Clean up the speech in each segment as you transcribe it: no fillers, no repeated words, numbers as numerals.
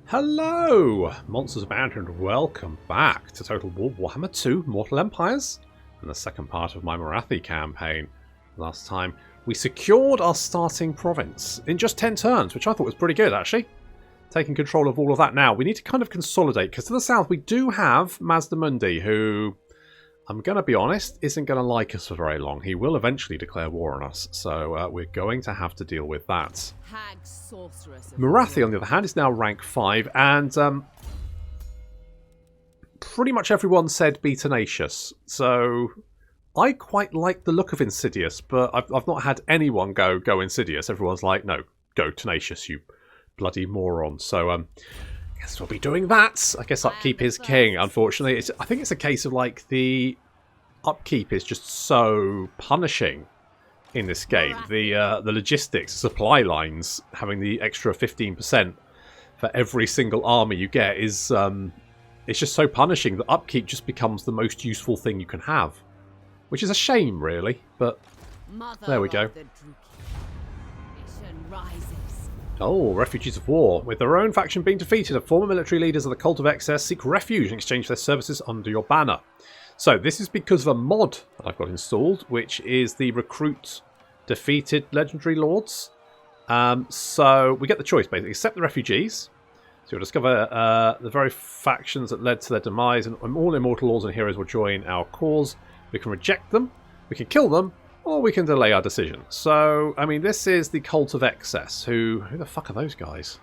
Hello, Monsters Abound, and welcome back to Total War Warhammer 2 Mortal Empires and the second part of my Morathi campaign. Last time we secured our starting province in just 10 turns, which I thought was pretty good actually. Taking control of all of that now. We need to kind of consolidate, because to the south we do have Mazdamundi, who, I'm going to be honest, isn't going to like us for very long. He will eventually declare war on us, so we're going to have to deal with that. Morathi, on the other hand, is now rank 5, and pretty much everyone said be tenacious. So I quite like the look of Insidious, but I've not had anyone go Insidious. Everyone's like, no, go tenacious, you bloody moron. So I guess we'll be doing that. I guess upkeep is king, unfortunately. I think it's a case of like the upkeep is just so punishing in this game. The logistics, supply lines, having the extra 15% for every single army you get is it's just so punishing that upkeep just becomes the most useful thing you can have, which is a shame, really. But there we go. Oh, refugees of war. With their own faction being defeated, former military leaders of the Cult of Excess seek refuge in exchange for their services under your banner. So this is because of a mod that I've got installed, which is the recruit defeated legendary lords. So we get the choice, basically. Accept the refugees. So you'll discover the very factions that led to their demise, and all immortal lords and heroes will join our cause. We can reject them, we can kill them, or we can delay our decision. So, I mean, this is the Cult of Excess. Who the fuck are those guys?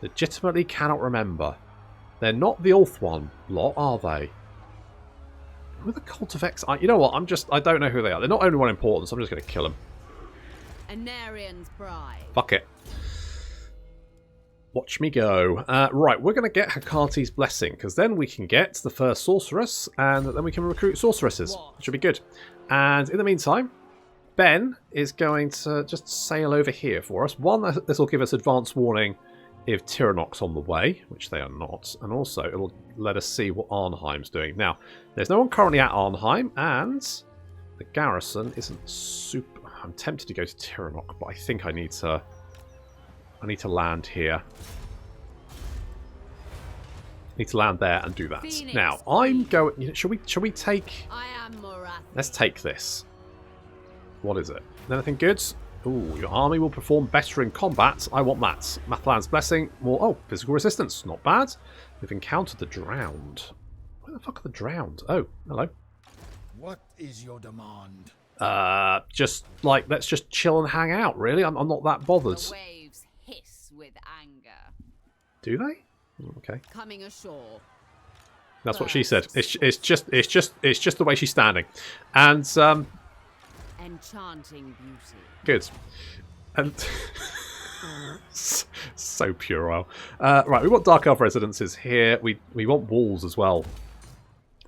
Legitimately cannot remember. They're not the Ulthuan lot, are they? Who are the Cult of Excess? You know what? I don't know who they are. They're not only one important, so I'm just going to kill them. Anarian's bride. Fuck it. Watch me go. Right, we're going to get Hecate's Blessing, because then we can get the first sorceress, and then we can recruit sorceresses, which should be good. And in the meantime, Ben is going to just sail over here for us. One, this will give us advance warning if Tyrannoc's on the way, which they are not. And also, it will let us see what Arnheim's doing. Now, there's no one currently at Arnheim, and the garrison isn't super... I'm tempted to go to Tyrannoc, but I think I need to land here. Need to land there and do that. Phoenix. Now, I'm going... Shall we take... I am Morathi. Let's take this. What is it? Anything good? Ooh, your army will perform better in combat. I want that. Mathlan's Blessing. More... Oh, physical resistance. Not bad. We've encountered the drowned. Where the fuck are the drowned? Oh, hello. What is your demand? Just, like, let's just chill and hang out, really. I'm not that bothered. The waves hiss with anger. Do they? Okay. Coming ashore. That's what she said. It's just the way she's standing, and enchanting beauty. Good, and so puerile. Right, we want Dark Elf residences here. We want walls as well.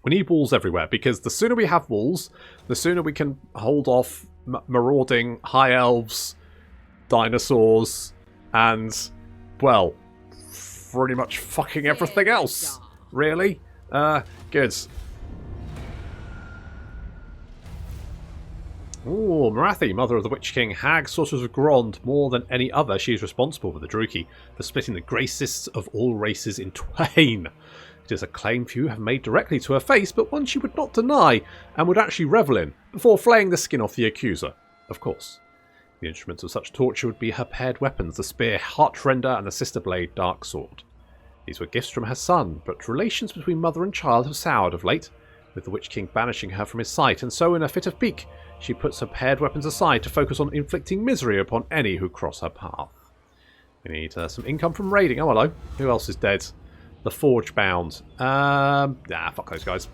We need walls everywhere, because the sooner we have walls, the sooner we can hold off marauding High Elves, dinosaurs, and, well, pretty much fucking everything else. Really? Good. Ooh, Morathi, mother of the Witch King, hag, sorceress of Grond. More than any other, she is responsible for the Druki, for splitting the gracists of all races in twain. It is a claim few have made directly to her face, but one she would not deny, and would actually revel in, before flaying the skin off the accuser. Of course. The instruments of such torture would be her paired weapons, the spear Heartrender and the sister blade Dark Sword. These were gifts from her son, but relations between mother and child have soured of late, with the Witch King banishing her from his sight, and so in a fit of pique, she puts her paired weapons aside to focus on inflicting misery upon any who cross her path. We need some income from raiding. Oh, hello. Who else is dead? The Forge Bound. Fuck those guys.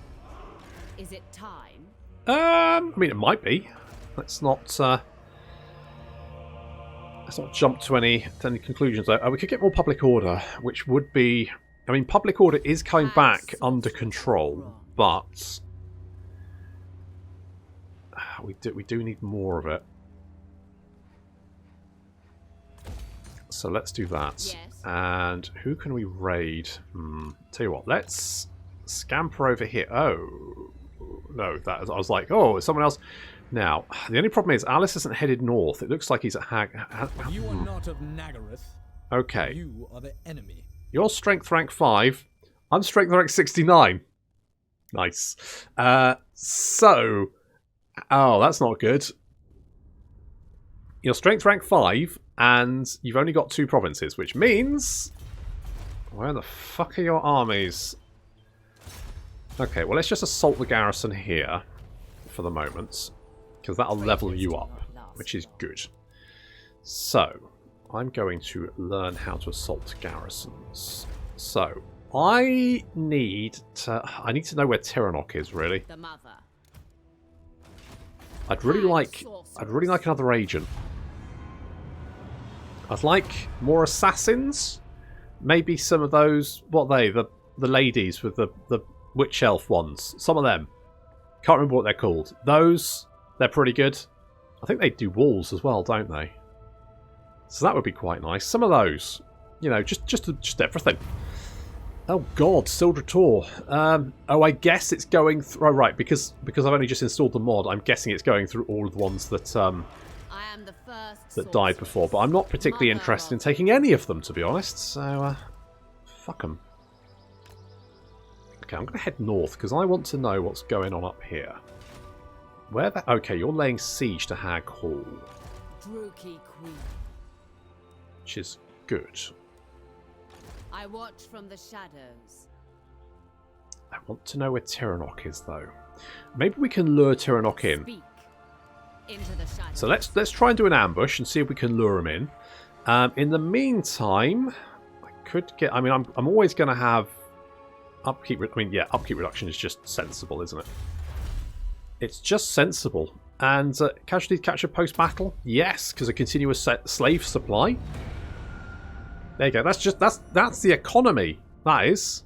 Is it time? I mean, it might be. Let's not jump to any conclusions. We could get more public order, which would be... I mean, public order is coming back under control, but we do need more of it. So let's do that. Yes. And who can we raid? Tell you what, let's scamper over here. Oh, no, I was like, oh, is someone else? Now, the only problem is Alice isn't headed north. It looks like he's at You are not of Nagaroth. Okay. You are the enemy. You're strength rank 5. I'm strength rank 69. Nice. So... Oh, that's not good. You're strength rank 5, and you've only got 2 provinces, which means... Where the fuck are your armies? Okay, well, let's just assault the garrison here for the moment, because that'll level you up, which is good. So, I'm going to learn how to assault garrisons. So, I need to know where Tiranoc is, really. The mother. I'd really like another agent. I'd like more assassins. Maybe some of those, what are they? The ladies with the witch elf ones. Some of them. Can't remember what they're called. Those, they're pretty good. I think they do walls as well, don't they? So that would be quite nice. Some of those. You know, just everything. Oh god, Sildra Tor. Oh, I guess it's going through... Oh, right, because I've only just installed the mod, I'm guessing it's going through all of the ones that I am the first that died before. But I'm not particularly interested in taking any of them, to be honest. So, fuck them. Okay, I'm going to head north, because I want to know what's going on up here. Where the... Okay, you're laying siege to Hag Hall. Druki Queen. Which is good. I watch from the shadows. I want to know where Tiranoc is, though. Maybe we can lure Tiranoc in. Speak into the shadows. So let's try and do an ambush and see if we can lure him in. In the meantime, I could get... I mean, I'm always going to have upkeep... I mean, yeah, upkeep reduction is just sensible, isn't it? It's just sensible. And casualties captured post-battle? Yes, because a continuous slave supply. There you go. That's the economy. That is.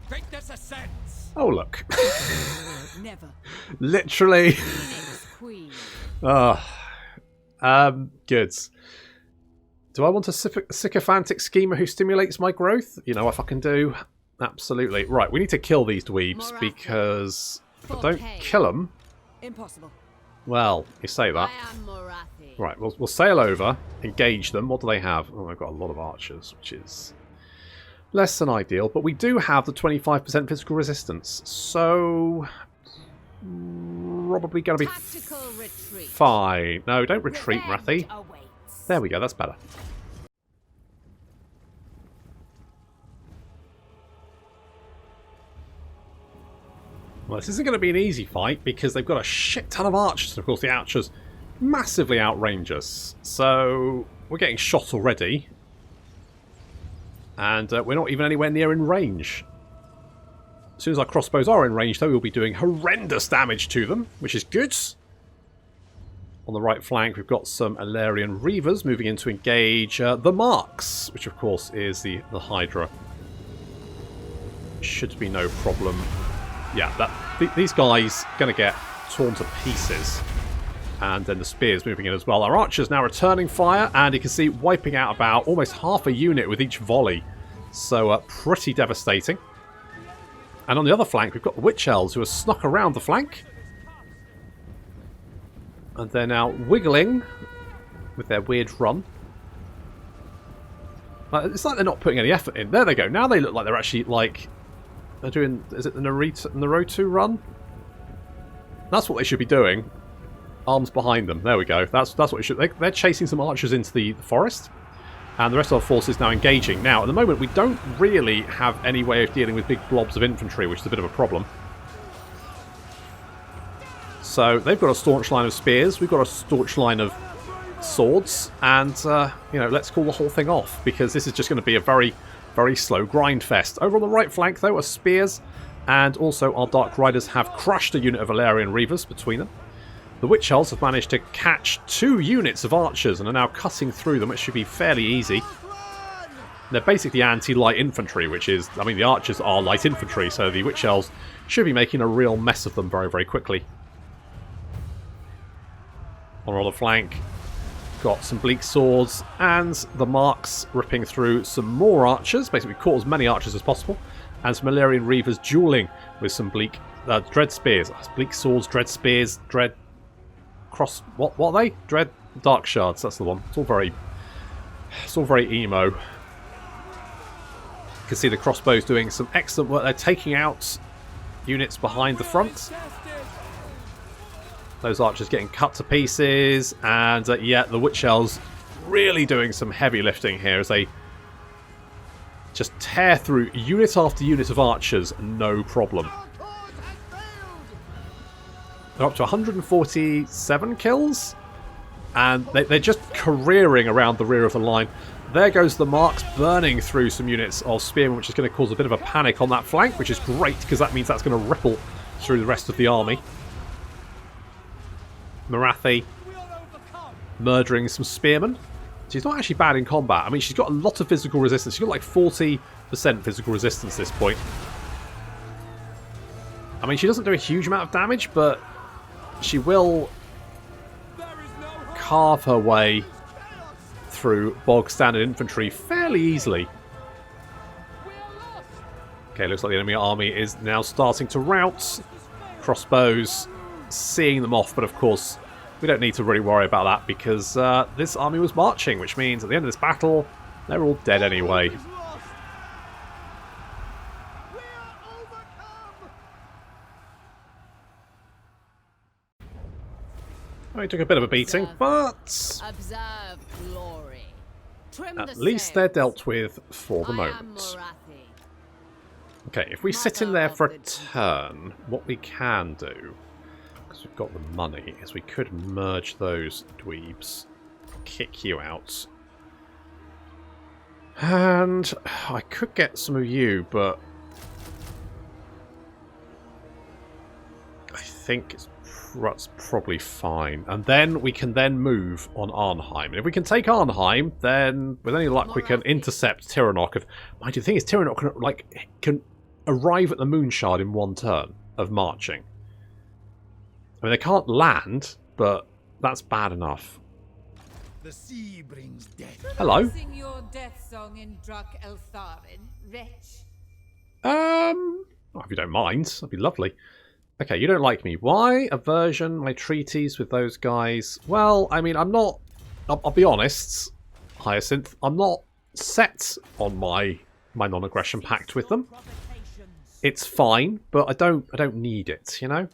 Think this a sense? Oh look. Never. Literally. Phoenix Queen. Good. Do I want a sycophantic schemer who stimulates my growth? You know, if I can do. Absolutely. Right, we need to kill these dweebs Morathi. because if I don't kill them... Impossible. Well, you say that. I am Morathi. Right, we'll sail over, engage them. What do they have? Oh, they've got a lot of archers, which is less than ideal. But we do have the 25% physical resistance, so probably going to be Tactical retreat. fine. No, don't retreat, Revenge Morathi. awaits. There we go, that's better. Well, this isn't going to be an easy fight because they've got a shit ton of archers. And of course, the archers massively outrange us. So we're getting shot already. And we're not even anywhere near in range. As soon as our crossbows are in range, though, we'll be doing horrendous damage to them, which is good. On the right flank, we've got some Alarian Reavers moving in to engage the Marks, which, of course, is the Hydra. Should be no problem. Yeah, these guys going to get torn to pieces. And then the spears moving in as well. Our archers now returning fire, and you can see wiping out about almost half a unit with each volley. So pretty devastating. And on the other flank, we've got the Witch Elves who are snuck around the flank. And they're now wiggling with their weird run. It's like they're not putting any effort in. There they go. Now they look like they're actually like... They're doing... Is it the Naruto run? That's what they should be doing. Arms behind them. There we go. That's what it should... They're chasing some archers into the forest. And the rest of our forces now engaging. Now, at the moment, we don't really have any way of dealing with big blobs of infantry, which is a bit of a problem. So, they've got a staunch line of spears. We've got a staunch line of swords. And, you know, let's call the whole thing off. Because this is just going to be a very, very slow grind fest. Over on the right flank, though, are spears. And also, our Dark Riders have crushed a unit of Valerian Reavers between them. The Witch Elves have managed to catch 2 units of archers and are now cutting through them, which should be fairly easy. They're basically anti-light infantry, which is... I mean, the archers are light infantry, so the Witch Elves should be making a real mess of them very, very quickly. On our other flank, got some bleak swords and the Marks ripping through some more archers. Basically, caught as many archers as possible. And some Alarian Reavers dueling with some bleak... dread spears. Bleak swords, dread spears, dread... Cross... What are they? Dread Dark Shards, that's the one. It's all very... It's all very emo. You can see the crossbows doing some excellent work. They're taking out units behind the front. Those archers getting cut to pieces. And yeah, the witch elves really doing some heavy lifting here as they just tear through unit after unit of archers, no problem. They're up to 147 kills. And they're just careering around the rear of the line. There goes the marks, burning through some units of spearmen, which is going to cause a bit of a panic on that flank, which is great, because that means that's going to ripple through the rest of the army. Morathi murdering some spearmen. She's not actually bad in combat. I mean, she's got a lot of physical resistance. She's got like 40% physical resistance at this point. I mean, she doesn't do a huge amount of damage, but she will carve her way through bog standard infantry fairly easily. Okay, looks like the enemy army is now starting to rout. Crossbows seeing them off, but of course we don't need to really worry about that because this army was marching, which means at the end of this battle they're all dead anyway. We took a bit of a beating, but at least they're dealt with for the moment. Okay, if we sit in there for a turn, what we can do, because we've got the money, is we could merge those dweebs, kick you out. And I could get some of you, but I think that's probably fine. And then we can then move on Arnheim. And if we can take Arnheim, then with any luck we can intercept Tiranoc. Mind you, the thing is, Tiranoc can arrive at the Moonshard in one turn of marching. I mean, they can't land, but that's bad enough. The sea brings death. Hello. Sing your death song in Drak Eltharin, wretch. Well, if you don't mind, that'd be lovely. Okay, you don't like me. Why? Aversion, my treaties with those guys. Well, I mean, I'm not... I'll be honest, Hyacinth. I'm not set on my non-aggression pact with them. It's fine, but I don't need it, you know?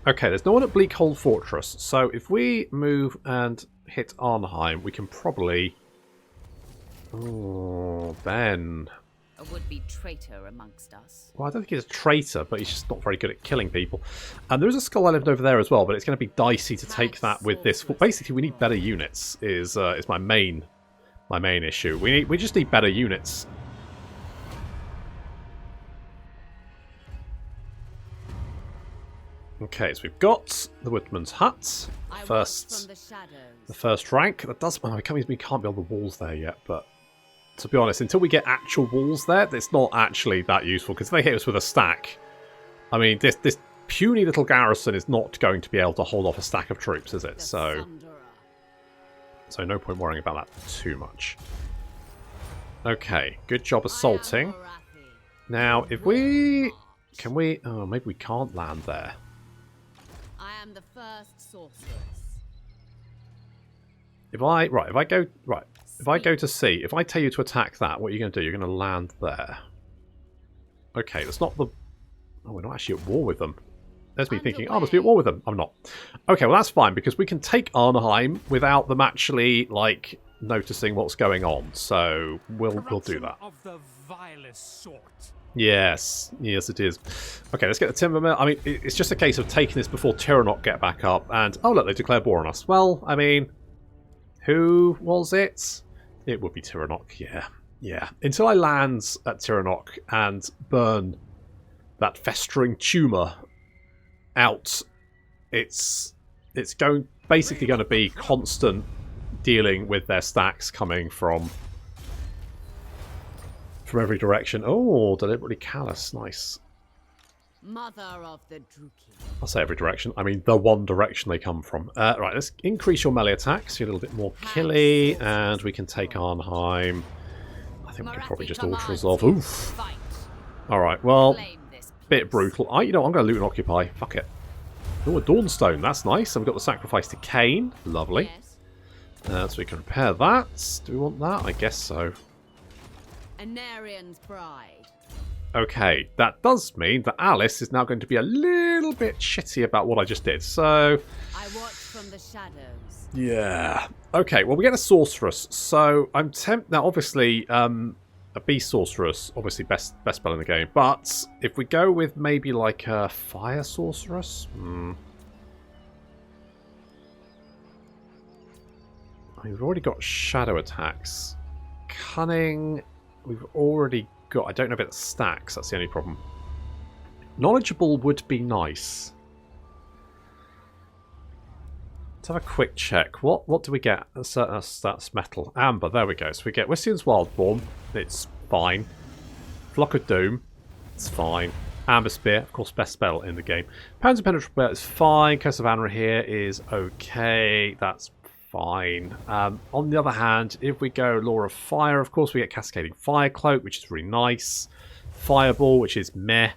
Okay, there's no one at Bleakhold Fortress, so if we move and hit Arnheim, we can probably... Oh, Ben... A would-be traitor amongst us. Well, I don't think he's a traitor, but he's just not very good at killing people. And there is a Skull Island over there as well, but it's going to be dicey to take that with this. Well, basically, we need better units. Is my main issue. We just need better units. Okay, so we've got the Woodman's Hut. The first rank. That does. Well, we can't build the walls there yet, but. To be honest, until we get actual walls there, it's not actually that useful, because if they hit us with a stack, I mean, this puny little garrison is not going to be able to hold off a stack of troops, is it? So no point worrying about that too much. Okay, good job assaulting. Now, if we... Can we... Oh, maybe we can't land there. I am the first sorceress. If I go to sea, if I tell you to attack that, what are you going to do? You're going to land there. Okay, that's not the... Oh, we're not actually at war with them. There's me thinking, oh, I must be at war with them. I'm not. Okay, well, that's fine, because we can take Arnheim without them actually, like, noticing what's going on. So, we'll do that. Of the vilest sort. Yes, it is. Okay, let's get the timber mill. I mean, it's just a case of taking this before Tiranoc get back up. And, oh, look, they declared war on us. Well, I mean, who was it? It would be Tiranoc, yeah. Until I land at Tiranoc and burn that festering tumour out, it's basically going to be constant dealing with their stacks coming from every direction. Oh, deliberately callous, nice. Mother of the Druki. I'll say every direction. I mean, the one direction they come from. Right, let's increase your melee attacks. You're a little bit more killy, and we can take Arnheim. I think we can probably just auto-resolve. Oof. Alright, well, bit brutal. You know, I'm going to loot and occupy. Fuck it. Oh, a Dawnstone. That's nice. And we've got the sacrifice to Cain. Lovely. So we can repair that. Do we want that? I guess so. Anarian's bride. Okay, that does mean that Alice is now going to be a little bit shitty about what I just did. So, I watch from the shadows. yeah. Okay, well, we get a sorceress. So I'm tempted now. Obviously, a beast sorceress, obviously best spell in the game. But if we go with maybe like a fire sorceress, we've already got shadow attacks. Cunning, we've already got. I don't know if it stacks. That's the only problem. Knowledgeable would be nice. Let's have a quick check. What do we get? That's metal. Amber, there we go. So we get Wissian's Wildborn. It's fine. Flock of Doom. It's fine. Amber Spear, of course, best spell in the game. Pounds of Penetrable is fine. Curse of Anra here is okay. That's fine. On the other hand, if we go Law of Fire, of course, we get Cascading Fire Cloak, which is really nice. Fireball, which is meh.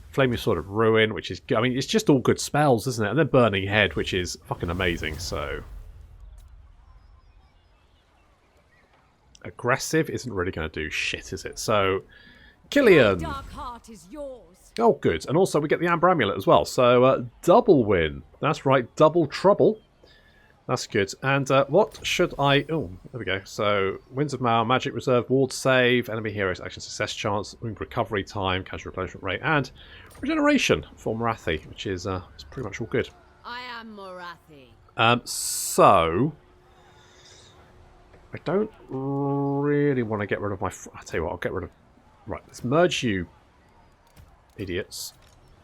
Flaming Sword of Ruin, which is... I mean, it's just all good spells, isn't it? And then Burning Head, which is fucking amazing, so... Aggressive isn't really going to do shit, is it? So, Killian! Dark heart is yours. Oh, good. And also we get the Amber Amulet as well. So, double win. That's right, double trouble. That's good. And what should I... Oh, there we go. So, Winds of Mao, Magic Reserve, Ward Save, Enemy Heroes, Action Success Chance, Recovery Time, Casual Replenishment Rate, and Regeneration for Morathi, which is pretty much all good. I am Morathi. So... I don't really want to get rid of my... I'll tell you what, I'll get rid of... Right, let's merge you, idiots.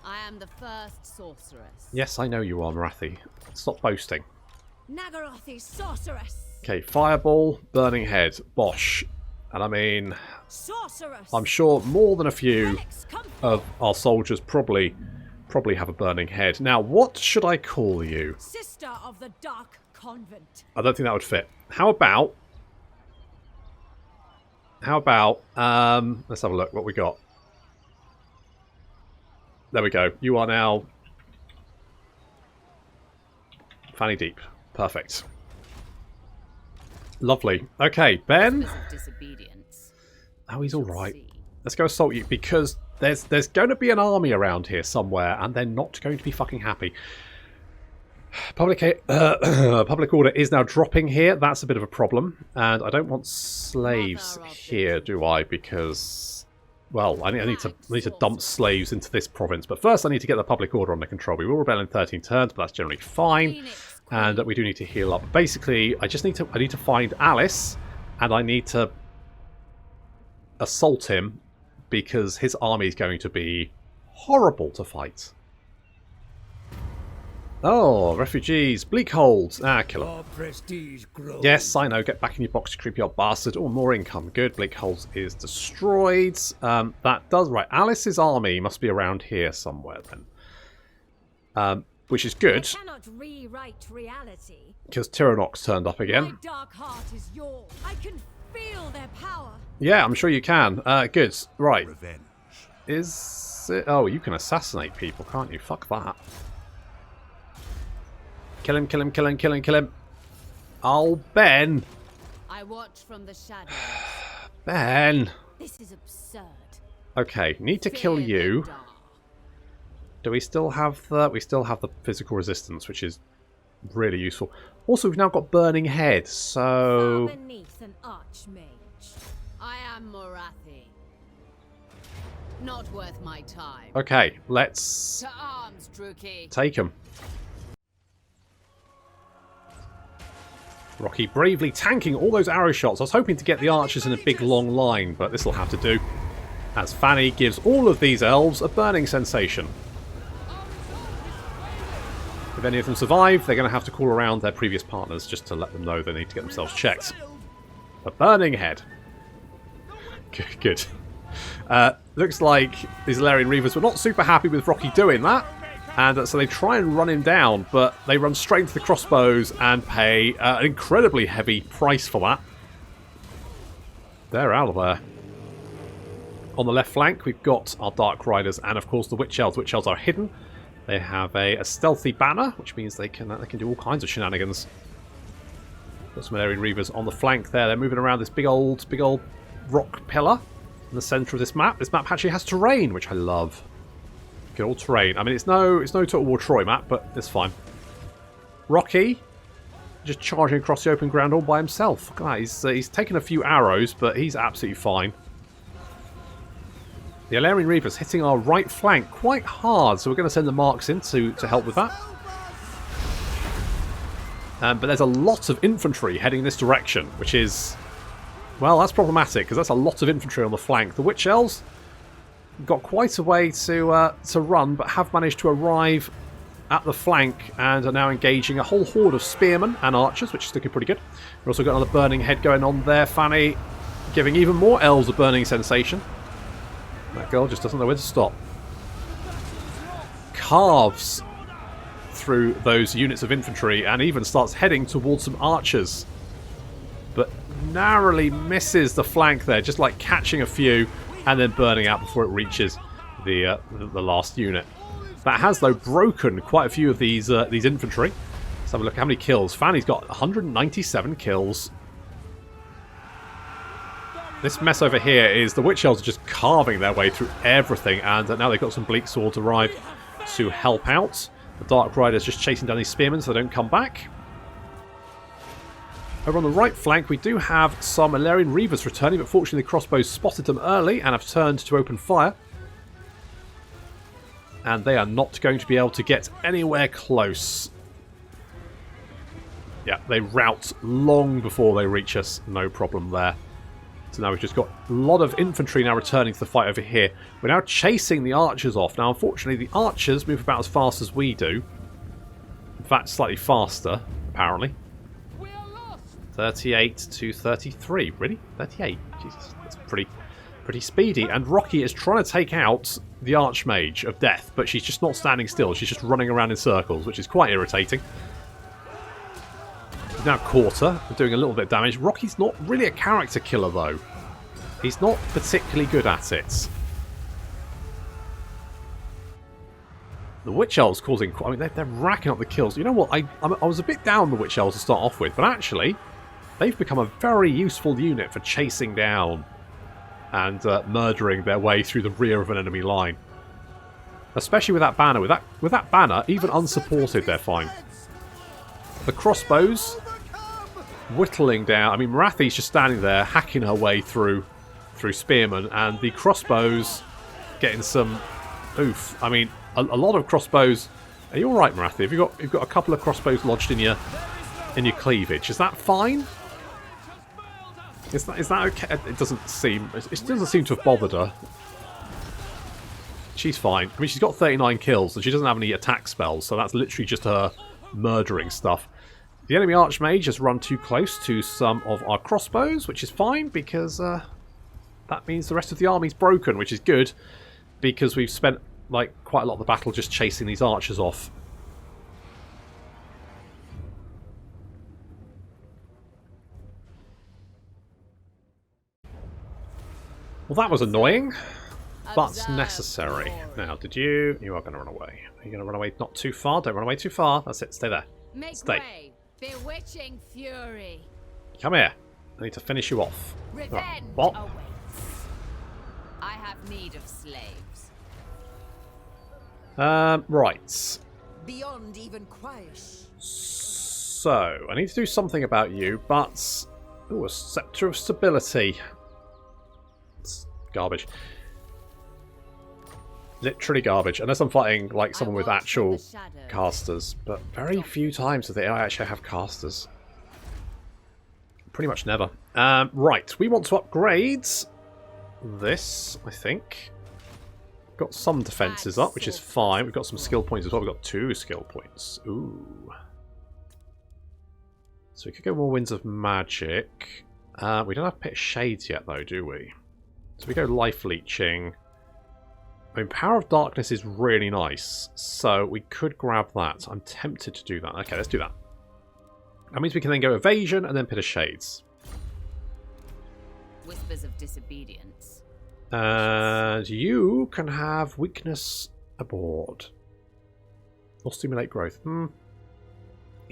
I am the first sorceress. Yes, I know you are, Morathi. Stop boasting. Nagarothi sorceress. Okay, Fireball, Burning Head, Bosh. And I mean, Sorceress. I'm sure more than a few Alex, come of our soldiers probably have a Burning Head. Now, what should I call you? Sister of the Dark Convent. I don't think that would fit. How about, let's have a look what we got. There we go. You are now Fanny Deep. Perfect. Lovely. Okay, Ben. Disobedience. Oh, he's all right. Let's go assault you because there's going to be an army around here somewhere, and they're not going to be fucking happy. Public order is now dropping here. That's a bit of a problem, and I don't want slaves here, do I? Because, well, I need to dump slaves into this province. But first, I need to get the public order under control. We will rebel in 13 turns, but that's generally fine. And we do need to heal up. Basically, I need to find Alice, and I need to assault him because his army is going to be horrible to fight. Oh, refugees, Bleakhold. Ah, kill him. prestige grows. Yes, I know. Get back in your box, you creepy old bastard. Oh, more income. Good. Bleakhold is destroyed. That does right. Alice's army must be around here somewhere then. Which is good. I cannot rewrite reality. Because Tyrannox turned up again. My dark heart is yours. I can feel their power. Yeah, I'm sure you can. Good. Right. Revenge. Is it... Oh, you can assassinate people, can't you? Fuck that. Kill him, kill him, kill him, kill him, kill him. Oh, Ben. I watch from the shadows. Ben. This is absurd. Okay, need to kill you. Do we still have the... We still have the physical resistance, which is really useful. Also, we've now got Burning Head, so... Far beneath an archmage. I am Morathi. Not worth my time. Okay, let's To arms, Druki. take him. Rocky bravely tanking all those arrow shots. I was hoping to get the archers in a big long line, but this will have to do. As Fanny gives all of these elves a burning sensation. If any of them survive, they're going to have to call around their previous partners just to let them know they need to get themselves checked. A burning head. Good. Looks like these Illyrian Reavers were not super happy with Rocky doing that. And so they try and run him down, but they run straight into the crossbows and pay an incredibly heavy price for that. They're out of there. On the left flank, we've got our Dark Riders and, of course, the Witch Elves. Witch Elves are hidden. They have a stealthy banner, which means they can do all kinds of shenanigans. Got some Alien Reavers on the flank there. They're moving around this big old rock pillar in the centre of this map. This map actually has terrain, which I love. Good old terrain. I mean, it's no Total War Troy map, but it's fine. Rocky, just charging across the open ground all by himself. Look at that. He's taken a few arrows, but he's absolutely fine. The Alarian Reavers hitting our right flank quite hard, so we're going to send the marks in to help with that. But there's a lot of infantry heading this direction, which is, well, that's problematic, because that's a lot of infantry on the flank. The Witch Elves got quite a way to run, but have managed to arrive at the flank and are now engaging a whole horde of spearmen and archers, which is looking pretty good. We've also got another burning head going on there. Fanny giving even more elves a burning sensation. That girl just doesn't know where to stop. Carves through those units of infantry and even starts heading towards some archers. But narrowly misses the flank there, just like catching a few and then burning out before it reaches the last unit. That has, though, broken quite a few of these infantry. Let's have a look at how many kills. Fanny's got 197 kills. This mess over here is the Witch Elves are just carving their way through everything, and now they've got some Bleak Swords arrive to help out. The Dark Riders just chasing down these spearmen so they don't come back. Over on the right flank, we do have some Alarian Reavers returning, but fortunately the crossbows spotted them early and have turned to open fire. And they are not going to be able to get anywhere close. Yeah, they rout long before they reach us. No problem there. So now we've just got a lot of infantry now returning to the fight over here. We're now chasing the archers off. Now, unfortunately, the archers move about as fast as we do. In fact, slightly faster, apparently. 38 to 33. Really? 38? Jesus, that's pretty speedy. And Rocky is trying to take out the Archmage of Death, but she's just not standing still. She's just running around in circles, which is quite irritating. He's now caught her, doing a little bit of damage. Rocky's not really a character killer, though. He's not particularly good at it. The Witch Elves causing... I mean, they're racking up the kills. You know what? I was a bit down the Witch Elves to start off with, but actually, they've become a very useful unit for chasing down and murdering their way through the rear of an enemy line. Especially with that banner. With that banner, even unsupported, they're fine. The crossbows whittling down. I mean, Morathi's just standing there, hacking her way through spearmen, and the crossbows getting some oof. I mean, a lot of crossbows. Are you all right, Morathi? Have you got a couple of crossbows lodged in your cleavage? Is that fine? Is that okay? It doesn't seem to have bothered her. She's fine. I mean, she's got 39 kills and she doesn't have any attack spells, so that's literally just her murdering stuff. The enemy Archmage has run too close to some of our crossbows, which is fine because that means the rest of the army's broken, which is good because we've spent like quite a lot of the battle just chasing these archers off. Well, that was annoying, but necessary. Now, you are going to run away. Are you going to run away not too far? Don't run away too far. That's it. Stay there. Stay. Way. Bewitching fury. Come here. I need to finish you off. Revenge What? awaits. I have need of slaves. Right. Beyond even quiet. So, I need to do something about you, but... Ooh, a Scepter of Stability. It's garbage. Literally garbage. Unless I'm fighting like someone with actual casters. But very few times do they actually have casters. Pretty much never. Right, we want to upgrade this, I think. Got some defences up, which is fine. We've got some skill points as well. We've got 2 skill points. Ooh. So we could go more Winds of Magic. We don't have Pit of Shades yet, though, do we? So we go Life Leeching. I mean, Power of Darkness is really nice, so we could grab that. I'm tempted to do that. Okay, let's do that. That means we can then go Evasion and then Pit of Shades. Whispers of disobedience. And you can have Weakness aboard. Or Stimulate Growth. You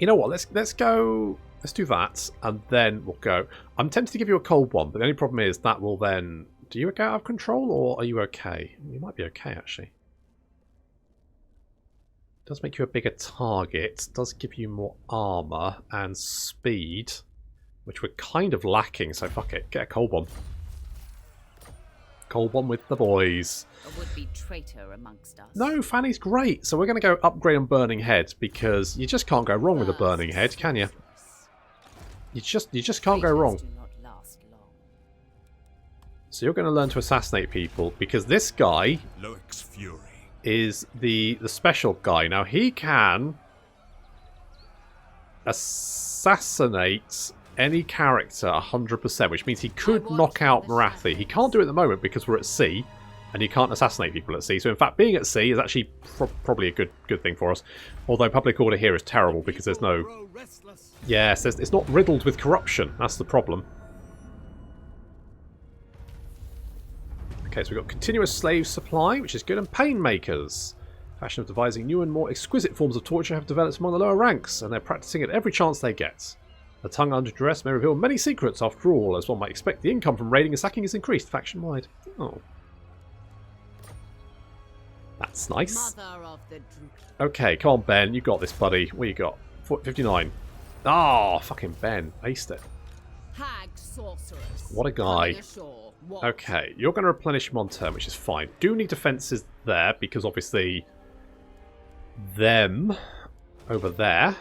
know what? Let's go Let's do that, and then we'll go. I'm tempted to give you a cold one, but the only problem is that will then... Do you go out of control, or are you okay? You might be okay, actually. Does make you a bigger target. Does give you more armor and speed, which we're kind of lacking, so fuck it. Get a cold one. Cold one with the boys. A would-be traitor amongst us. No, Fanny's great. So we're going to go upgrade on Burning Head, because you just can't go wrong with a Burning Head, can you? You just can't go wrong. Do not last long. So you're going to learn to assassinate people, because this guy Loic's fury. is the special guy. Now, he can assassinate any character 100%, which means he could knock out Morathi. He can't do it at the moment because we're at sea, and you can't assassinate people at sea. So, in fact, being at sea is actually probably a good thing for us. Although public order here is terrible because there's no... Yes, it's not riddled with corruption. That's the problem. Okay, so we've got continuous slave supply, which is good, and pain makers. Fashion of devising new and more exquisite forms of torture have developed among the lower ranks, and they're practicing it every chance they get. The tongue under duress may reveal many secrets after all. As one might expect, the income from raiding and sacking is increased faction-wide. Oh. That's nice. Mother of the Okay, come on, Ben. You got this, buddy. What you got? 59. Oh, fucking Ben. Aced it. hag sorceress. What a guy. Ashore. What? Okay, you're going to replenish him on turn, which is fine. Do need defences there, because obviously them over there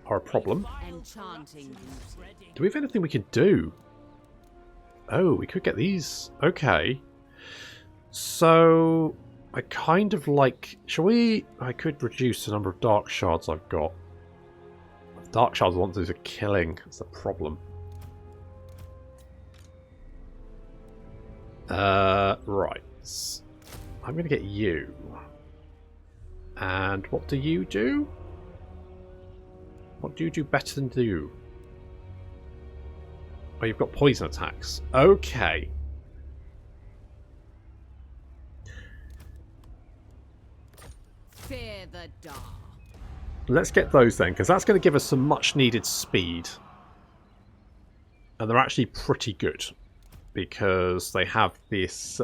are a problem. Enchanting beauty. Do we have anything we could do? Oh, we could get these. Okay. So, I kind of like... Shall we... I could reduce the number of dark shards I've got. Dark shards I want to do the killing. That's the problem. Right. I'm going to get you. And what do you do? What do you do better than do? Oh, you've got poison attacks. Okay. Fear the dark. Let's get those then, because that's going to give us some much needed speed. And they're actually pretty good. Because they have this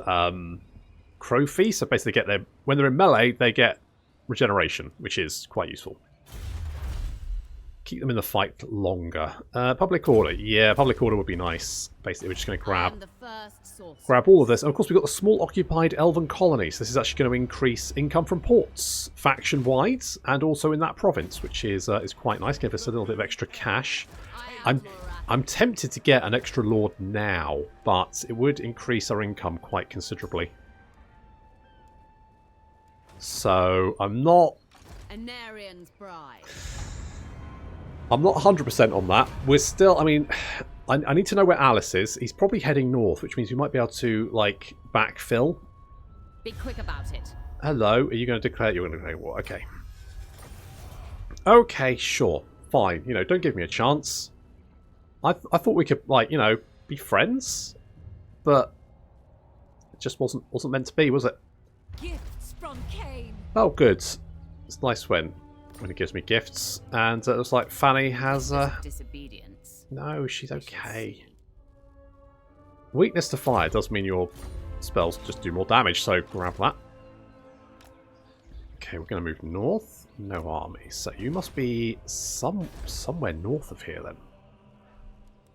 crow feast. So basically get their, when they're in melee, they get regeneration, which is quite useful. Keep them in the fight longer. Public order. Yeah, public order would be nice. Basically, we're just going to grab all of this. And of course, we've got the small occupied elven colony. So this is actually going to increase income from ports, faction-wide, and also in that province, which is quite nice. Give us a little bit of extra cash. I'm tempted to get an extra lord now, but it would increase our income quite considerably. So I'm not... Anarian's bride. I'm not 100% on that. We're still... I mean, I need to know where Alice is. He's probably heading north, which means we might be able to, like, backfill. Be quick about it. Hello. Are you going to declare... You're going to declare war. Okay. Okay, sure. Fine. You know, don't give me a chance. I thought we could, like, you know, be friends. But it just wasn't meant to be, was it? Gifts from Cain. Oh, good. It's nice when it gives me gifts. And it looks like Fanny has... disobedience. No, she's okay. Weakness to fire does mean your spells just do more damage, so grab that. Okay, we're going to move north. No army. So you must be somewhere north of here, then.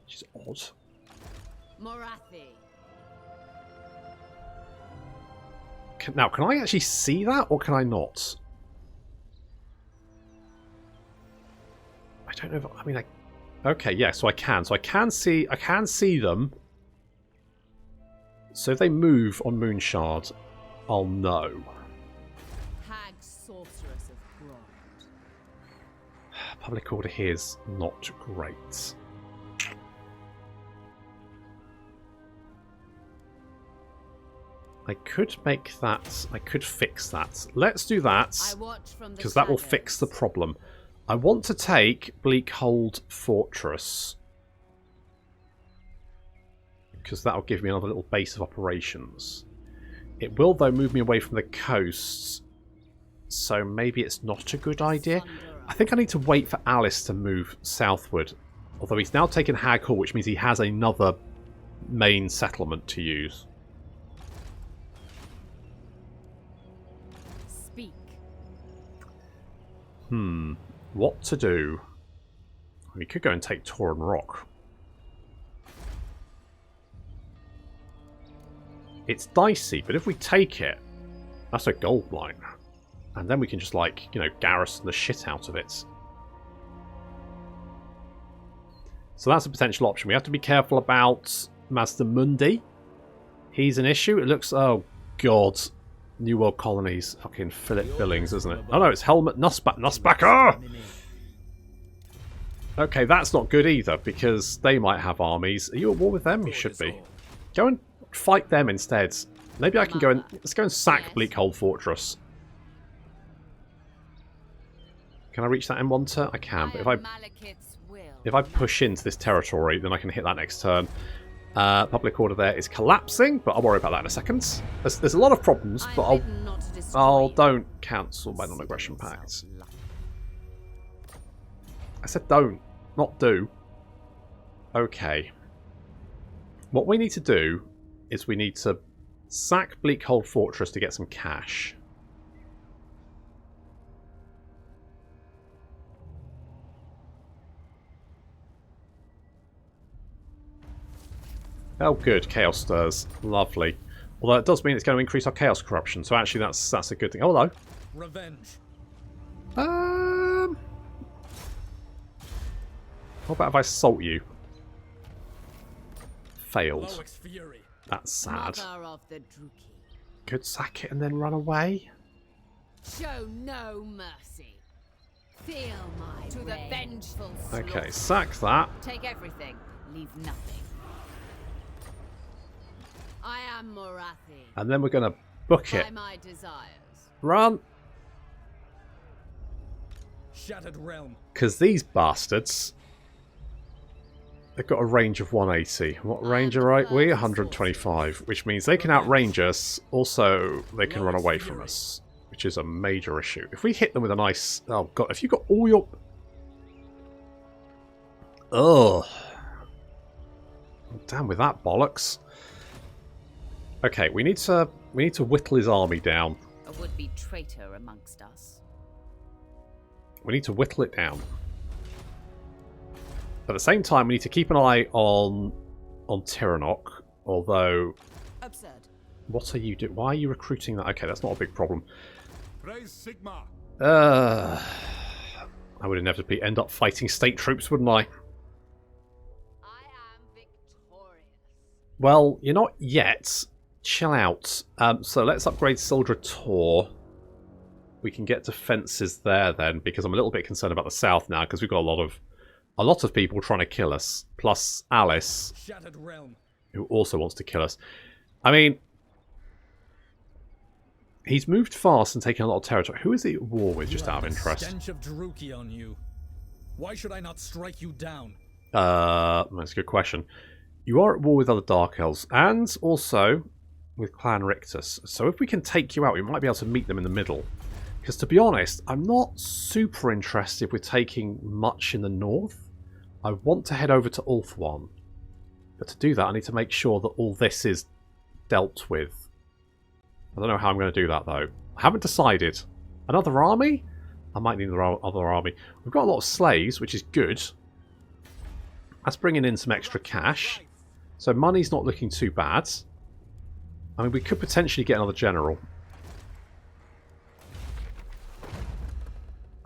Which is odd. Morathi. Now, can I actually see that, or can I not? I don't know if... I mean, okay, yeah, so I can. So I can see them. So if they move on Moonshard, I'll know. Hag sorceress of Broad. Public order here is not great. I could make that... I could fix that. Let's do that, because that will fix the problem. I want to take Bleakhold Fortress, because that will give me another little base of operations. It will, though, move me away from the coasts, so maybe it's not a good idea. I think I need to wait for Alice to move southward. Although he's now taken Hag Hall, which means he has another main settlement to use. Speak. What to do? We could go and take Thorn Rock. It's dicey, but if we take it, that's a gold mine. And then we can just, like, you know, garrison the shit out of it. So that's a potential option. We have to be careful about Master Mundi. He's an issue. It looks... Oh, God. New World Colonies. Fucking Philip Billings, isn't it? Oh, no, it's Helmut Nussbacker! Okay, that's not good either, because they might have armies. Are you at war with them? You should be. Go and fight them instead. Maybe I can go and... Let's go and sack Bleakhold Fortress. Can I reach that in one turn? I can, but if I push into this territory, then I can hit that next turn. Public order there is collapsing, but I'll worry about that in a second. There's a lot of problems, but I'll don't cancel my non-aggression pact. I said don't, not do. Okay. What we need to do is we need to sack Bleakhold Fortress to get some cash. Oh, good. Chaos stirs. Lovely. Although it does mean it's going to increase our chaos corruption, so actually that's a good thing. Oh, hello. Revenge. What about if I assault you? Failed. That's sad. Could sack it and then run away. Show no mercy. Feel my to the vengeful slaughter. Okay, sack that. Take everything, leave nothing. I am Morathi. And then we're going to book it. By my desires. Run! Shattered realm. Because these bastards... They've got a range of 180. What range are we? 125. Which means they can outrange us. Also, they can run away from us. Which is a major issue. If we hit them with a nice... Oh, God. If you've got all your... Ugh. I'm down with that bollocks. Okay, we need to whittle his army down. A would-be traitor amongst us. We need to whittle it down. At the same time, we need to keep an eye on Tiranoc. Although, absurd. What are you doing? Why are you recruiting that? Okay, that's not a big problem. Praise Sigma. I would inevitably end up fighting state troops, wouldn't I? I am victorious. Well, you're not yet. Chill out. So let's upgrade Soldier Tor. We can get defences there then, because I'm a little bit concerned about the south now, because we've got a lot of people trying to kill us, plus Alice, Shattered realm. who also wants to kill us. I mean, he's moved fast and taken a lot of territory. Who is he at war with, just out of interest? Stench of Druki on you. Why should I not strike you down? That's a good question. You are at war with other Dark Elves, and also with Clan Rictus. So if we can take you out, we might be able to meet them in the middle. Because to be honest, I'm not super interested with taking much in the north. I want to head over to Ulthuan. But to do that, I need to make sure that all this is dealt with. I don't know how I'm going to do that, though. I haven't decided. Another army? I might need another army. We've got a lot of slaves, which is good. That's bringing in some extra cash. So money's not looking too bad. I mean, we could potentially get another general.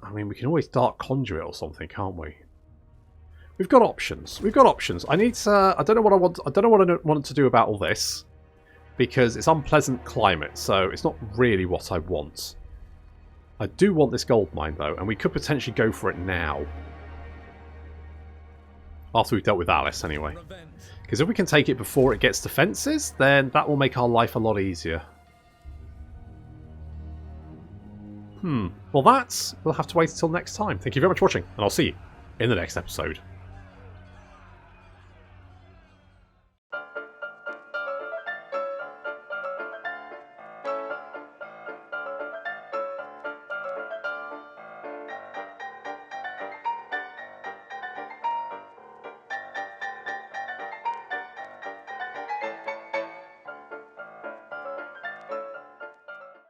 I mean, we can always Dark Conduit or something, can't we? We've got options. We've got options. I need to... I don't know what I want. I don't know what I want to do about all this, because it's unpleasant climate, so it's not really what I want. I do want this gold mine, though, and we could potentially go for it now. After we've dealt with Alice, anyway. Because if we can take it before it gets defences, then that will make our life a lot easier. Well, we'll have to wait until next time. Thank you very much for watching, and I'll see you in the next episode.